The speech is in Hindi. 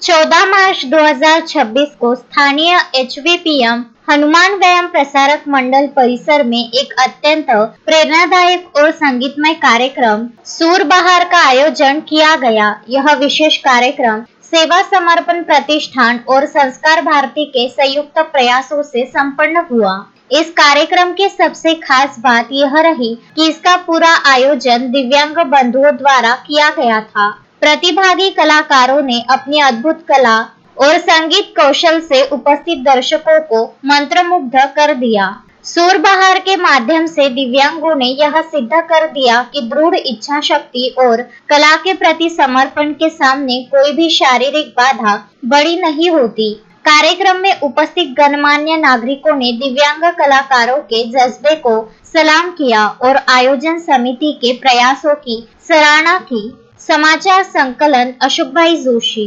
14 मार्च 2026 को स्थानीय HVPM हनुमान व्यायाम प्रसारक मंडल परिसर में एक अत्यंत प्रेरणादायक और संगीतमय कार्यक्रम सुर बहार का आयोजन किया गया। यह विशेष कार्यक्रम सेवा समर्पण प्रतिष्ठान और संस्कार भारती के संयुक्त प्रयासों से संपन्न हुआ। इस कार्यक्रम की सबसे खास बात यह रही कि इसका पूरा आयोजन दिव्यांग बंधुओं द्वारा किया गया था। प्रतिभागी कलाकारों ने अपनी अद्भुत कला और संगीत कौशल से उपस्थित दर्शकों को मंत्रमुग्ध कर दिया। सुर बहार के माध्यम से दिव्यांगों ने यह सिद्ध कर दिया कि दृढ़ इच्छा शक्ति और कला के प्रति समर्पण के सामने कोई भी शारीरिक बाधा बड़ी नहीं होती। कार्यक्रम में उपस्थित गणमान्य नागरिकों ने दिव्यांग कलाकारों के जज्बे को सलाम किया और आयोजन समिति के प्रयासों की सराहना की। समाचार संकलन अशोक भाई जोशी।